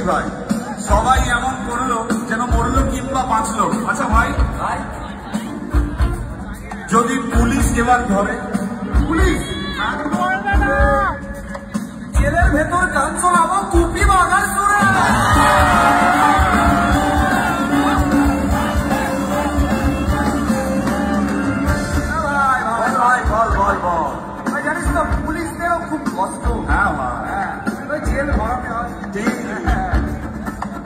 ভাই, সবাই এমন করলো যেন মরলো কিংবা বাঁচলো। আচ্ছা ভাই, যদি পুলিশ এবার ধরে, পুলিশ জেলের ভেতর গান শোনাবো কুপি বাগান সুরে। জানিস তো পুলিশদেরও খুব কষ্ট। হ্যাঁ ভাই, জেল ভরাতে হয়।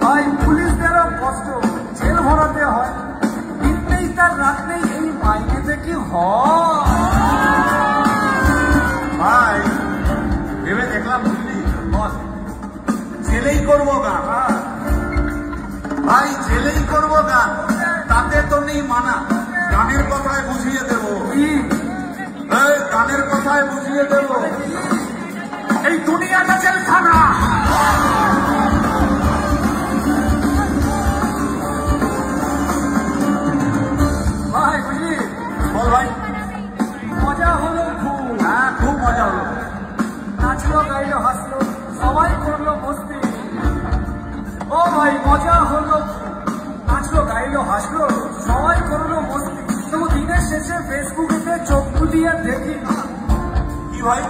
ভাই পুলিশদেরও কষ্ট, জেল ভরাতে হয়। দিন নেই তার রাত নেই, এই মাইনেতে কি হয় ভাই? ভেবে দেখলাম বুঝলি, জেলেই করবো গান। ভাই জেলেই করবো গান, তাতে তো নেই মানা। গানের কথায় বুঝিয়ে দেবো, গানের কথায় বুঝিয়ে দেবো এই দুনিয়াটা জেলখানা। ভাই বুঝলি, বল ভাই। মজা হলো খুব। হ্যাঁ খুব মজা হলো। নাচলো গাইলো হাসলো, সবাই করলো মস্তি। ও ভাই মজা হলো, নাচলো গাইলো হাসলো, সবাই করলো মস্তি। তবু দিনের শেষে ফেসবুকে চোখ বুলিয়ে দেখি কি ভাই,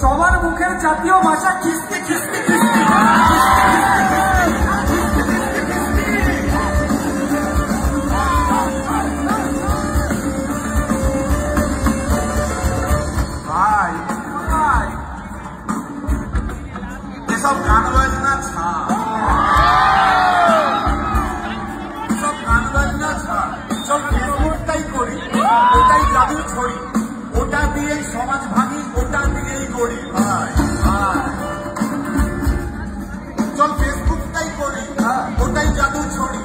সবার মুখের জাতীয় ভাষা কিস্তি কিস্তি কিস্তি। ভাই ভাই এসব গান বাজনা ছাড়, সব গান বাজনা ছাড়, সব ফেসবুকটাই করি, ওটাই জাদু ছড়ি, ওটা দিয়েই সমাজ ভাঙি, ওটা দিয়েই করি। ভাই চল ফেসবুকটাই করি, ওটাই জাদু ছড়ি,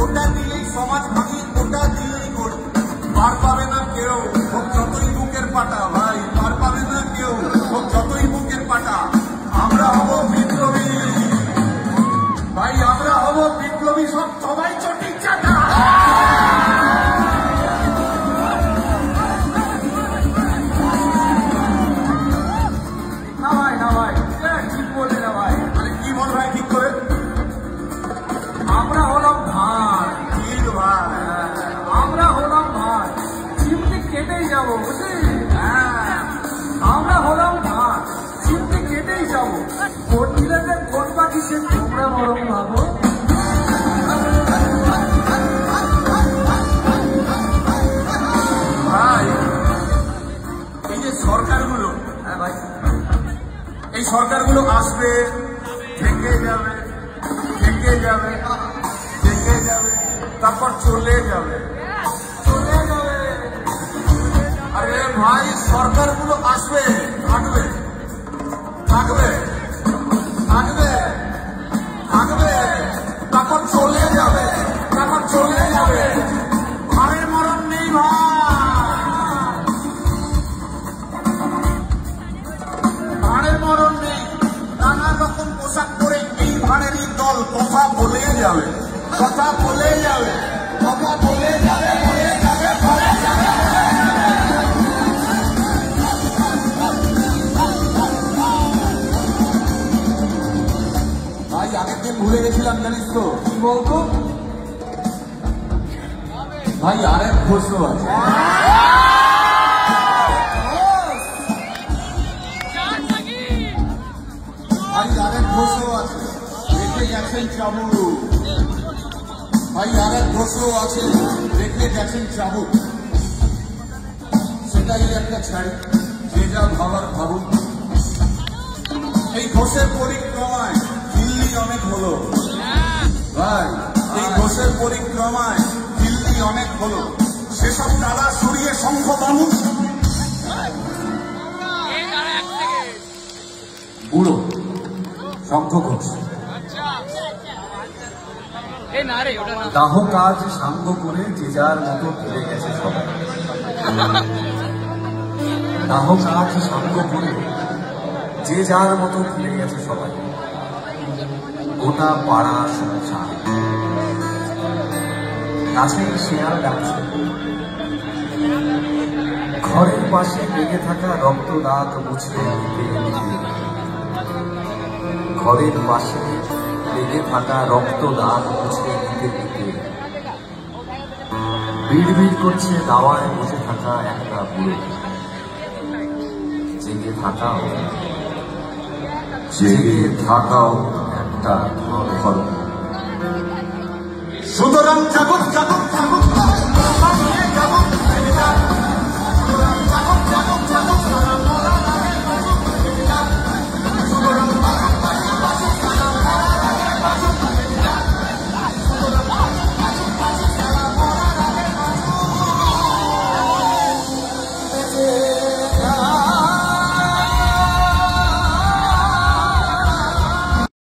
ওটা দিয়েই সমাজ ভাঙি, ওটা দিয়েই করি। পার পাবে না কেউ হোক যতই বুকের পাটা, ভাই পার পাবে না কেউ হোক যতই বুকের পাটা। আমরা হব বিপ্লবী ভাই, আমরা হব বিপ্লবী, সব সবাই চটির চাটা। না ভাই না ভাই, ঠিক বললি না ভাই। মানে কি বল ভাই ঠিক করে? আমরা হলাম ভাই। ঠিক ভাই, আমরা হলাম ভাই, চিমটি কেটেই যাবো বুঝলি। হ্যাঁ আমরা হলাম ভাই, চিমটি কেটেই যাবো। ভোট দিলে ভোট বাকি সে তোমরা বরং ভাবো। ভাই এই যে সরকারগুলো, হ্যাঁ ভাই এই সরকারগুলো আসবে, থেকে যাবে, থেকে যাবে, থেকে যাবে, তারপর চলে যাবে, চলে যাবে। আরে ভাই সরকারগুলো আসবে, থাকবে, থাকবে, থাকবে, থাকবে, তারপর চলে যাবে, তারপর চলে যাবে। ভাড়ের মরণ নেই ভাই, ভাড়ের মরণ নেই। নানা রকম পোশাক পরে এই ভাড়েরই দল কথা বলে যাবে, কথা বলে যাবে, কথা বলে যাবে, বলে যাবে, বলে যাবে। ভাই আগের দিন ভুলে গেছিলাম জানিস তো, কি বলতো ভাই, আরেক ঘোষও আছে। ভাই আরেক ঘোষও আছে, রেখে গেছেন চাবুক। ভাই আরেক ঘোষও আছে, রেখে গেছেন চাবুক। সেটাই একটা ছাড়ি, যে যা ভাবার ভাবুক। এই ঘোষের পরিক্রমায় দিল্লি অনেক হলো ভাই, এই ঘোষের পরিক্রমায় দিল্লি অনেক হলো। সেসব তারা সরিয়ে শঙ্খ মানুষ বুড়ো শঙ্খ ঘোষ দাহ কাজ সাঙ্গ করে যে যার মতো ফিরে গেছে সবাই। দাহ কাজ সাঙ্গ করে যে যার মতো ফিরে গেছে সবাই। গোটা পাড়া সংসার গাছের শেয়াল ডাকছে, ঘরের পাশে লেগে থাকা রক্ত দাগ মুছে দিতে, ঘরের পাশে লেগে থাকা রক্তদান মুছে দিতে দিতে বিড়বিড় করছে দাওয়ায় বসে থাকা একটা বুড়ো। জেগে থাকাও একটা ধর্ম। সুতরাং জাগত জাগত